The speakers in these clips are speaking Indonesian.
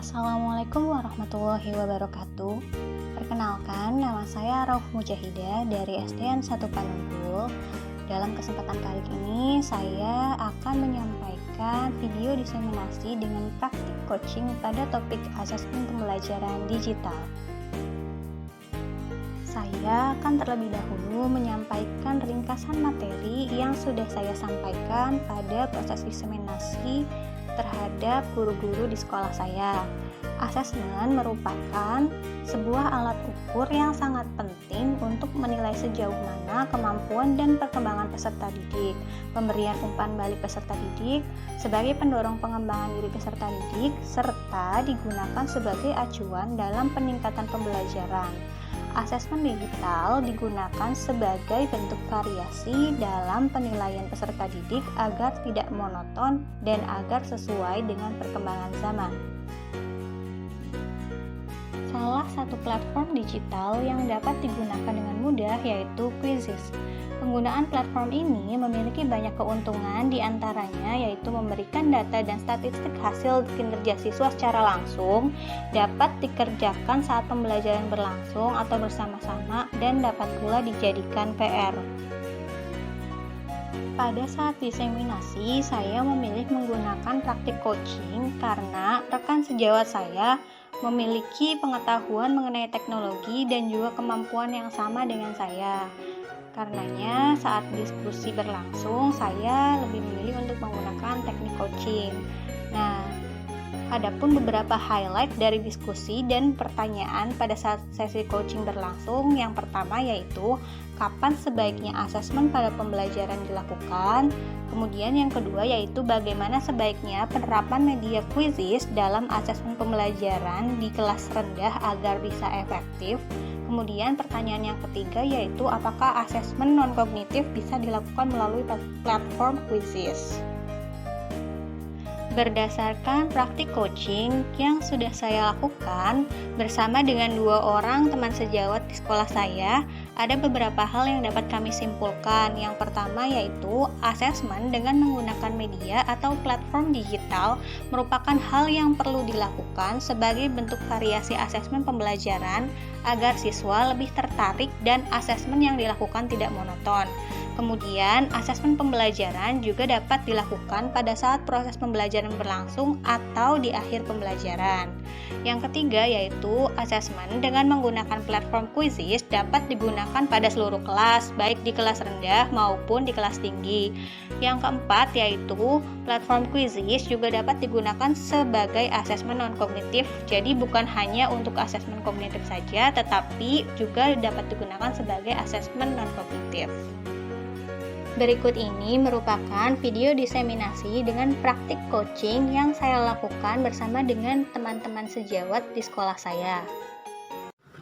Assalamualaikum warahmatullahi wabarakatuh. Perkenalkan, nama saya Rauh Mujahidah dari SDN 1 Panunggul. Dalam kesempatan kali ini, saya akan menyampaikan video diseminasi dengan praktik coaching pada topik asesmen pembelajaran digital. Saya akan terlebih dahulu menyampaikan ringkasan materi yang sudah saya sampaikan pada proses diseminasi terhadap guru-guru di sekolah saya. Asesmen merupakan sebuah alat ukur yang sangat penting untuk menilai sejauh mana kemampuan dan perkembangan peserta didik. Pemberian umpan balik peserta didik sebagai pendorong pengembangan diri peserta didik serta digunakan sebagai acuan dalam peningkatan pembelajaran. Asesmen digital digunakan sebagai bentuk variasi dalam penilaian peserta didik agar tidak monoton dan agar sesuai dengan perkembangan zaman. Salah satu platform digital yang dapat digunakan dengan mudah yaitu Quizizz. Penggunaan platform ini memiliki banyak keuntungan, diantaranya yaitu memberikan data dan statistik hasil kinerja siswa secara langsung, dapat dikerjakan saat pembelajaran berlangsung atau bersama-sama, dan dapat pula dijadikan PR. Pada saat diseminasi, saya memilih menggunakan praktik coaching karena rekan sejawat saya memiliki pengetahuan mengenai teknologi dan juga kemampuan yang sama dengan saya. Karenanya, saat diskusi berlangsung, saya lebih memilih untuk menggunakan teknik coaching. Nah, adapun beberapa highlight dari diskusi dan pertanyaan pada saat sesi coaching berlangsung, yang pertama yaitu kapan sebaiknya asesmen pada pembelajaran dilakukan. Kemudian yang kedua yaitu bagaimana sebaiknya penerapan media Quizizz dalam asesmen pembelajaran di kelas rendah agar bisa efektif. Kemudian pertanyaan yang ketiga yaitu apakah asesmen non-kognitif bisa dilakukan melalui platform Quizizz. Berdasarkan praktik coaching yang sudah saya lakukan bersama dengan 2 orang teman sejawat di sekolah saya, ada beberapa hal yang dapat kami simpulkan. Yang pertama yaitu asesmen dengan menggunakan media atau platform digital merupakan hal yang perlu dilakukan sebagai bentuk variasi asesmen pembelajaran agar siswa lebih tertarik dan asesmen yang dilakukan tidak monoton. Kemudian, asesmen pembelajaran juga dapat dilakukan pada saat proses pembelajaran berlangsung atau di akhir pembelajaran. Yang ketiga yaitu asesmen dengan menggunakan platform Quizizz dapat digunakan pada seluruh kelas, baik di kelas rendah maupun di kelas tinggi. Yang keempat yaitu platform Quizizz juga dapat digunakan sebagai asesmen non-kognitif, jadi bukan hanya untuk asesmen kognitif saja, tetapi juga dapat digunakan sebagai asesmen non-kognitif. Berikut ini merupakan video diseminasi dengan praktik coaching yang saya lakukan bersama dengan teman-teman sejawat di sekolah saya.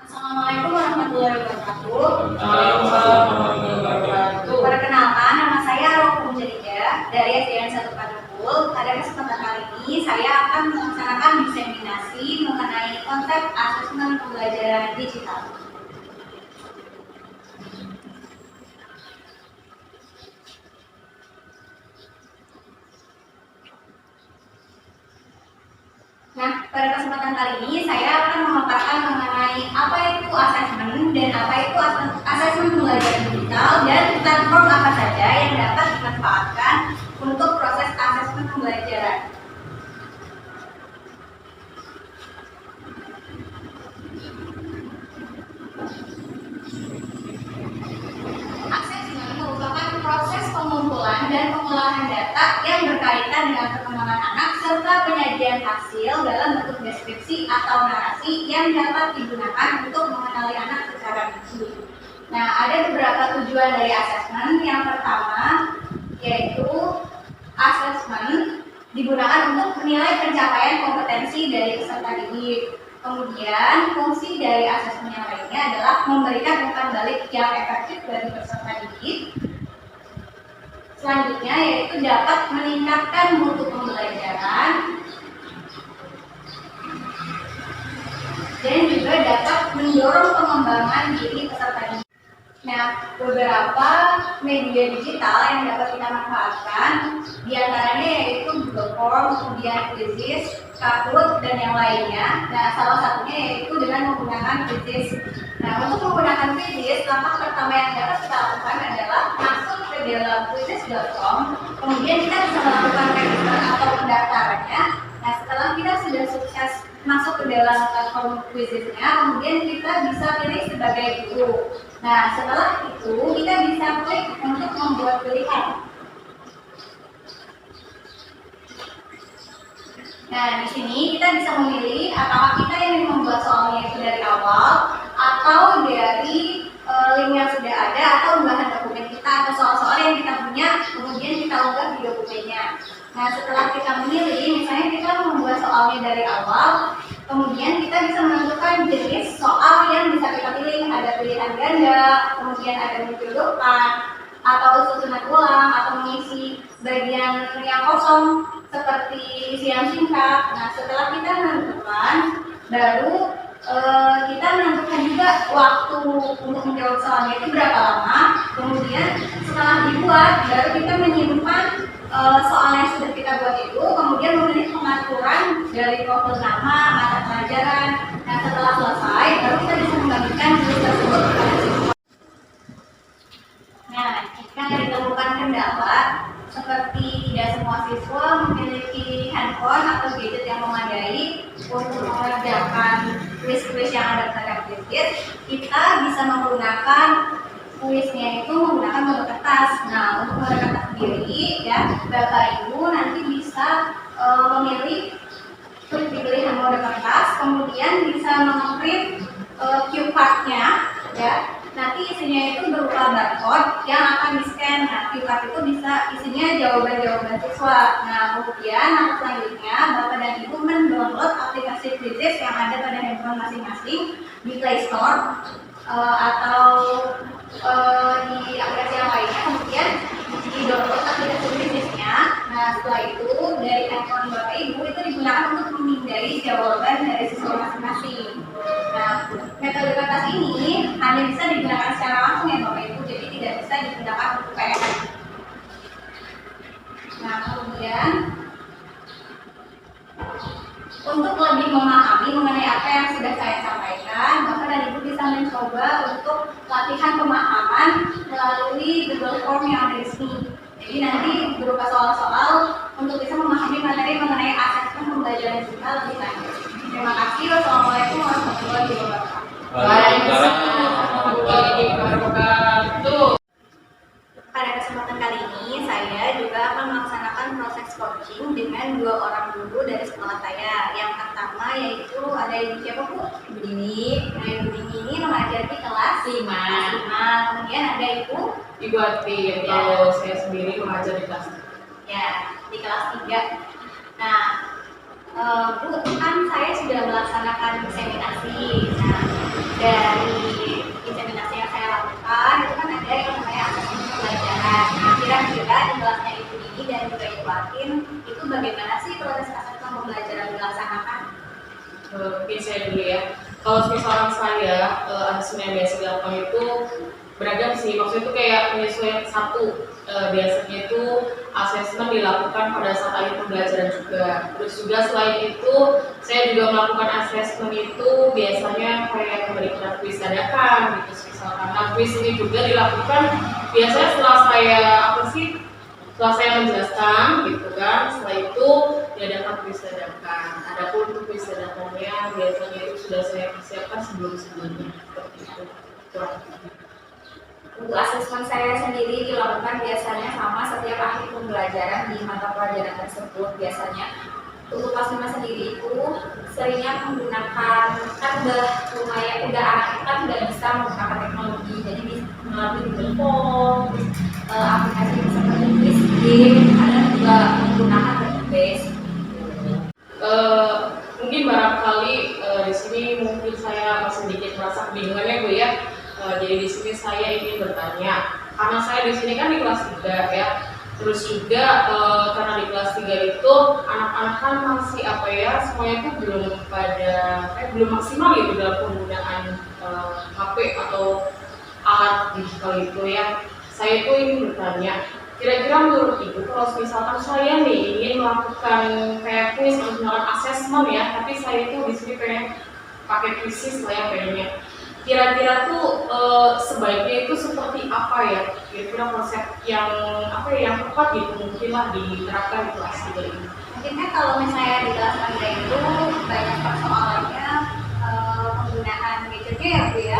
Assalamualaikum warahmatullahi wabarakatuh. Perkenalkan, nama saya Rauh Mujahidah dari SDN 1 Panunggul. Pada kesempatan kali ini saya akan melaksanakan diseminasi mengenai konsep asesmen pembelajaran digital. Nah, pada kesempatan kali ini saya akan memaparkan mengenai apa itu asesmen dan apa itu asesmen pembelajaran digital dan platform apa saja yang dapat dimanfaatkan untuk proses asesmen pembelajaran. Asesmen merupakan proses pengumpulan dan pengolahan data yang berkaitan dengan perkembangan anak serta penyajian hasil dalam bentuk deskripsi atau narasi yang dapat digunakan untuk mengenali anak secara rinci. Nah, ada beberapa tujuan dari asesmen. Yang pertama yaitu asesmen digunakan untuk menilai pencapaian kompetensi dari peserta didik. Kemudian fungsi dari asesmen yang lainnya adalah memberikan umpan balik yang efektif bagi peserta didik. Selanjutnya yaitu dapat meningkatkan mutu pembelajaran dan juga dapat mendorong pengembangan diri peserta didik. Nah, beberapa media digital yang dapat kita manfaatkan diantaranya yaitu Google Form, kemudian Quizizz, Kahoot, dan yang lainnya. Nah, salah satunya yaitu dengan menggunakan Quizzes. Nah, untuk menggunakan Quizzes, langkah pertama yang dapat kita lakukan adalah masuk ke dalam quizzes.com. Kemudian kita bisa melakukan register atau pendaftarannya. Nah, setelah kita sudah sukses masuk ke dalam platform Quizzesnya, kemudian kita bisa pilih sebagai guru. Nah, setelah itu kita bisa klik untuk membuat pilihan. Nah, di sini kita bisa memilih apakah kita yang membuat soalnya itu dari awal atau dari link yang sudah ada atau unggahan dokumen kita atau soal-soal yang kita punya, kemudian kita unggah di dokumennya. Nah, setelah kita memilih, misalnya kita membuat soalnya dari awal, kemudian kita bisa menentukan jenis soal yang bisa kita pilih. Ada pilihan ganda, kemudian ada menjodohkan, atau susunan ulang, atau mengisi bagian yang kosong seperti isi yang singkat. Nah, setelah kita menentukan, baru kita menentukan juga waktu untuk menjawab soalnya itu berapa lama. Kemudian setelah dibuat, baru kita menyimpan soal yang sudah kita buat itu, kemudian memilih pengaturan dari profil nama, mata pelajaran. Nah, setelah selesai, baru kita bisa membagikan tugas tersebut kepada siswa. Nah, jika ditemukan kendala seperti tidak semua siswa memiliki handphone atau gadget yang memadai untuk mengerjakan kuis-kuis yang ada pada gadget, kita bisa menggunakan kuisnya itu menggunakan mode kertas. Nah, untuk mode kertas sendiri, ya, Bapak Ibu nanti bisa memilih klik dipilih mode kertas, kemudian bisa meng-print cue card-nya, ya. Nanti isinya itu berupa barcode yang akan di-scan. Nah, cue card itu bisa isinya jawaban-jawaban siswa. Nah, kemudian langkah selanjutnya Bapak dan Ibu mendownload aplikasi Quizzes yang ada pada handphone masing-masing di Play Store atau di aplikasi yang lainnya. Kemudian di-download aplikasi Quizzesnya. Nah, setelah itu dari handphone Bapak Ibu itu digunakan untuk memindai jawaban dari siswa masing-masing. Nah, metode kertas ini hanya bisa digunakan secara langsung ya Bapak Ibu, jadi tidak bisa digunakan untuk PDF. Nah, kemudian untuk lebih memahami mengenai apa yang sudah saya sampaikan, Bapak dan Ibu bisa mencoba untuk latihan pemahaman melalui Google Form yang ada di sini. Jadi nanti berupa soal-soal untuk bisa memahami materi mengenai asesmen pembelajaran kita lebih lanjut. Terima kasih. Wassalamualaikum warahmatullahi wabarakatuh. Waalaikumsalam warahmatullahi wabarakatuh. Pada kesempatan kali ini, saya juga akan melaksanakan proses coaching dengan 2 orang guru dari sekolah saya. Yang pertama yaitu ada Ibu siapa Bu? Ibu Dini. Nah, Ibu Dini ini mengajar di kelas 5. Kemudian ada Ibu Ati, kalau saya sendiri mengajar di kelas 3. Ya, di kelas 3. Nah, Bu, kan saya sudah melaksanakan inseminasi. Nah, dari inseminasi yang saya lakukan itu kan ada yang namanya asesmen pembelajaran. Nah, kira-kira di kelasnya Ibu Dini dan juga Ibu Atin itu bagaimana sih proses asesmen pembelajaran dilaksanakan? Mungkin saya dulu ya. Kalau misalnya saya asesmen yang biasa dilakukan itu beragam sih. Maksudnya itu kayak penyesuaian satu. Biasanya itu asesmen dilakukan pada saat akhir pembelajaran juga. Terus juga selain itu saya juga melakukan asesmen itu biasanya kayak memberikan kuis dadakan gitu misalkan. Nah, kuis ini juga dilakukan biasanya setelah saya menjelaskan gitu kan. Setelah itu diadakan kuis dadakan. Adapun untuk kuis dadakannya biasanya itu sudah saya persiapkan sebelum-sebelumnya seperti itu. Untuk asesmen saya sendiri dilakukan biasanya sama setiap akhir pembelajaran di mata pelajaran tersebut. Biasanya untuk kelas 5 sendiri itu seringnya menggunakan, kan lumayan udah anak kita udah bisa menggunakan teknologi, jadi melalui Google Form, aplikasi seperti Quizlet, ada juga menggunakan database. Mungkin barangkali di sini mungkin saya masih sedikit merasa kebingungan ya Bu ya. Jadi di sini saya ingin bertanya, karena saya di sini kan di kelas 3 ya. Terus juga karena di kelas 3 itu anak-anak kan masih semuanya itu belum maksimal gitu dalam penggunaan HP atau alat digital itu ya. Saya itu ingin bertanya, Kira-kira menurut Ibu, kalau misalkan saya nih ingin melakukan kayak kuis atau misalkan asesmen ya, tapi saya itu di sini pengen pakai krisis lah ya pengennya. Kira-kira tuh sebaiknya itu seperti apa ya? Kira-kira konsep yang apa ya, yang tepat gitu mungkin lah diterapkan di kelas 3 ini. Mungkin kan kalau misalnya di kelas Anda itu banyak persoalannya penggunaan gadgetnya ya Bu ya,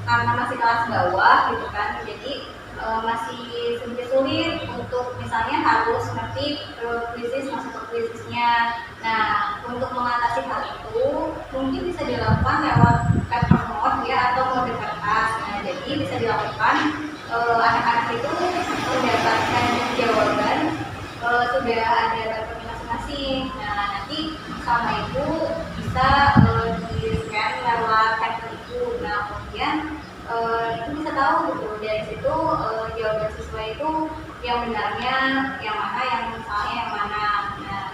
karena masih kelas bawah gitu kan, jadi masih sedikit sulit untuk misalnya harus ngerti krisis masuk ke krisisnya. Nah, untuk mengatasi hal itu mungkin bisa dilakukan lewat paper note ya atau mode kertas. Nah, jadi bisa dilakukan anak-anak itu mendapatkan jawaban sudah ada papernya masing-masing. Nah, nanti sama itu bisa di-scan lewat paper itu. Nah, kemudian itu bisa tahu gitu dari situ jawaban siswa itu yang benarnya yang mana, yang misalnya yang mana. Nah,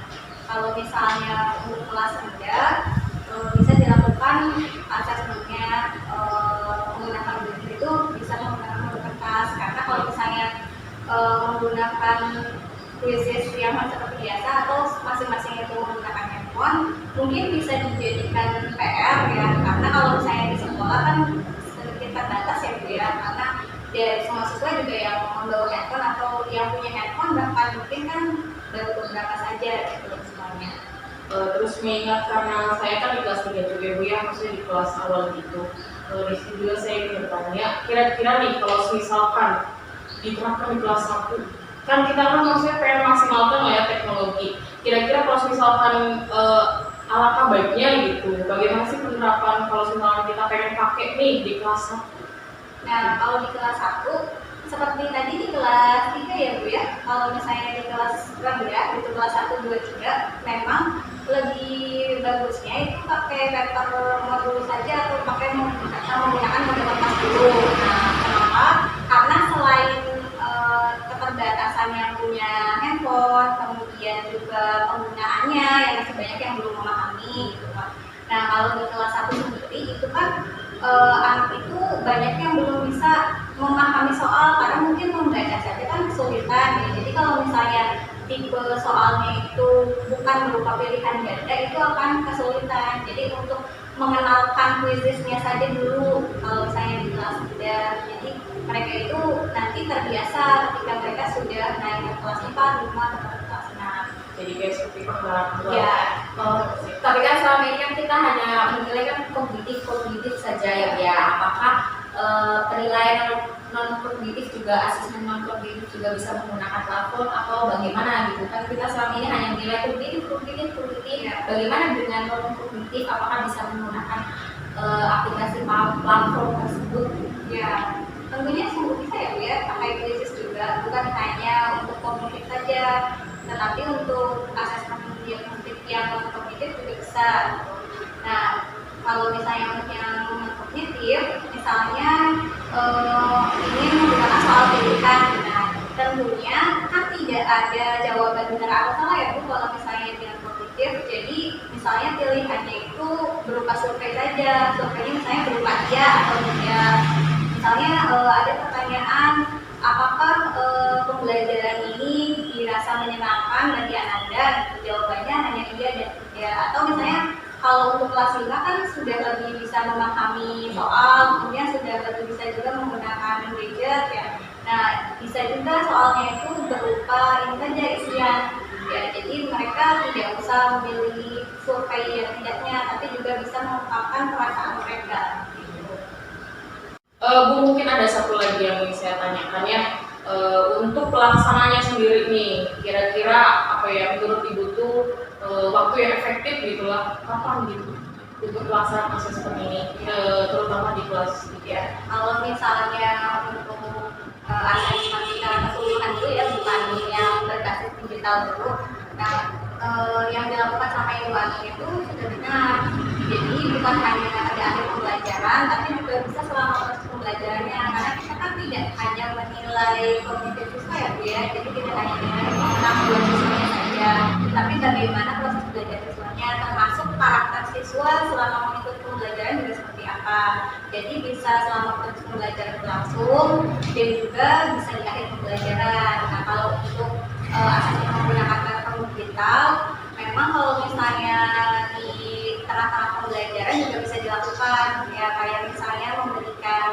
kalau misalnya untuk kelas rendah bisa dilakukan asesmennya menggunakan buku itu bisa menggunakan buku kertas, karena kalau misalnya menggunakan quizzes yang seperti biasa atau masing-masing itu menggunakan handphone mungkin bisa dijadikan PR ya, karena kalau misalnya di sekolah kan terbatas ya Bu ya, karena dari semua siswa juga yang membawa handphone atau yang punya handphone bahkan mungkin kan baru beberapa saja gitu semuanya. Terus mengingat karena saya kan di kelas 3 juga Bu ya, maksudnya di kelas awal gitu. Di situ juga saya ingin bertanya, kira-kira nih kalau misalkan diterapkan di kelas 1, kan kita kan maksudnya pengen maksimalkan lah ya teknologi. Kira-kira kalau misalkan alangkah baiknya gitu, bagaimana sih penerapan kalau misalnya kita pengen pakai nih di kelas 1? Nah, kalau di kelas 1 seperti tadi di kelas 3 ya Bu ya, kalau misalnya di kelas rendah itu kelas 1, 2, 3 memang lebih bagusnya itu pakai paper modul saja atau pakai menggunakan model kertas dulu. Nah, kenapa? Karena selain keterbatasan yang punya handphone, kemudian juga penggunaannya yang masih banyak yang belum memahami gitu kan. Nah, kalau di kelas 1 sendiri itu kan anak itu banyak yang belum bisa memahami soal karena mungkin membaca saja kan kesulitan ya. Jadi kalau misalnya tipe soalnya itu bukan berupa pilihan ganda itu akan kesulitan. Jadi untuk mengenalkan quizesnya saja dulu kalau misalnya di kelas muda. Jadi mereka itu nanti terbiasa ketika mereka sudah naik ke kelas 4, 5 atau kelas 6. Jadi kayak seperti pengenalan awal. Ya, tapi kan selama ini kan kita hanya menilai kan kognitif saja ya, ya. Apakah penilaian non kognitif juga, asesmen non kognitif juga bisa menggunakan platform atau bagaimana gitu kan? Kita selama ini hanya menilai kognitif. Ya. Bagaimana dengan non kognitif? Apakah bisa menggunakan aplikasi platform tersebut? Ya, tentunya sungguh bisa ya Bu ya, pakai quizzes juga, bukan hanya untuk kognitif saja, tetapi untuk asesmen diagnostik yang non kognitif juga bisa. Nah, kalau misalnya untuk yang non kognitif, misalnya ingin menggunakan soal pilihan, nah tentunya kan tidak ada jawaban benar atau salah ya Bu kalau misalnya yang kognitif. Jadi misalnya pilihannya itu berupa survei saja, surveinya misalnya berupa iya atau tidak. Misalnya ada pertanyaan, apakah pembelajaran ini dirasa menyenangkan bagi Ananda? Jawabannya hanya iya dan tidak. Atau misalnya kalau untuk kelas 5 kan sudah lebih bisa memahami soal, kemudian sudah lebih bisa juga menggunakan gadget ya. Nah, bisa juga soalnya itu berupa ini saja isian. Ya, jadi mereka tidak usah memilih survei yang tidaknya, tapi juga bisa mengungkapkan perasaan mereka. Bu, mungkin ada satu lagi yang ingin saya tanyakan ya. Untuk pelaksananya sendiri nih, kira-kira apa ya menurut Ibu tuh waktu yang efektif gitulah, kapan gitu untuk pelaksanaan asesmen ini, terutama di kelas 3? Kalau misalnya untuk asesmen secara keseluruhan dulu ya, bukan yang berbasis digital dulu. Nah, yang dilakukan sama Ibu Ani itu sudah benar. Jadi bukan hanya ada akhir pembelajaran, tapi juga bisa selama proses pembelajarannya. Karena kita kan tidak hanya menilai kognitif siswa ya Bu ya, jadi tidak hanya menilai kemampuan siswanya saja, tapi bagaimana proses belajar siswanya, termasuk karakter siswa selama mengikuti pembelajaran juga seperti apa. digunakan. Jadi bisa selama proses pembelajaran berlangsung dan juga bisa di akhir pembelajaran. Nah, kalau untuk asesmen menggunakan metode digital, memang kalau misalnya di tengah-tengah pembelajaran juga bisa dilakukan, ya kayak misalnya memberikan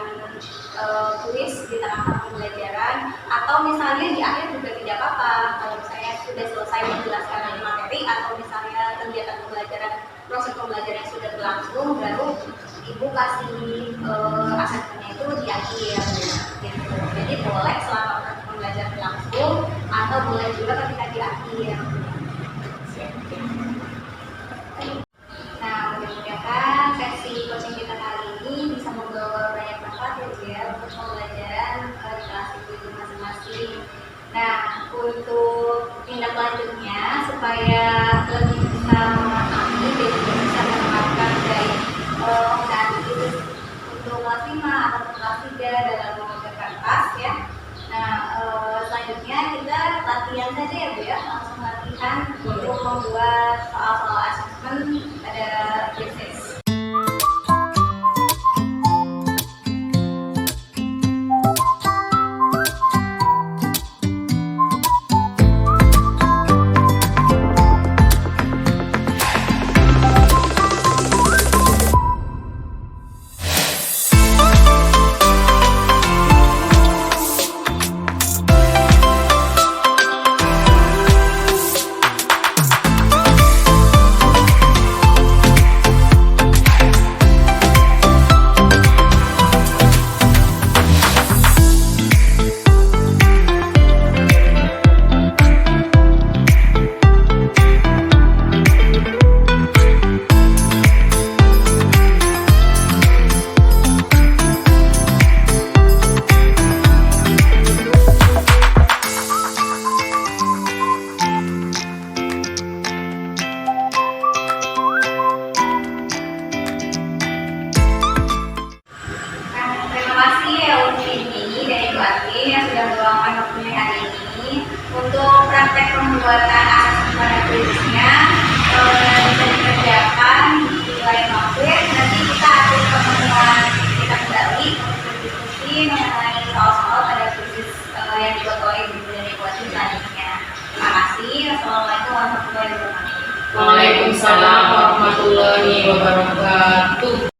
kuis di tengah-tengah pembelajaran, atau misalnya di akhir juga tidak apa-apa kalau misalnya sudah selesai menjelaskan materi atau misalnya kegiatan pembelajaran, proses pembelajaran sudah berlangsung, baru ibu kasih asesmennya itu di akhir gitu. Jadi boleh selama proses pembelajaran berlangsung atau boleh juga ketika di akhir. Nah, mudah-mudahan sesi coaching kita kali ini bisa membawa banyak manfaat ya untuk pembelajaran di kelas ibu masing-masing. Nah, untuk tindak lanjutnya supaya lebih bisa memahami dan juga bisa menerapkan dari penggunaan itu untuk kelas 5 atau kelas 3 dalam mengajar kertas ya. Nah, selanjutnya kita latihan saja ya Bu ya, langsung latihan untuk membuat soal-soal asesmen pada thesis. Yang sudah meluangkan waktunya hari ini untuk praktek pembuatan asesmen pada kuisnya bisa dikerjakan di lain waktu. Nanti kita akan pertemuan kita kembali untuk berdiskusi mengenai soal-soal pada kuis yang dibuat oleh ibu dan ibu selanjutnya. Terima kasih. Assalamualaikum warahmatullahi wabarakatuh. Waalaikumsalam warahmatullahi wabarakatuh.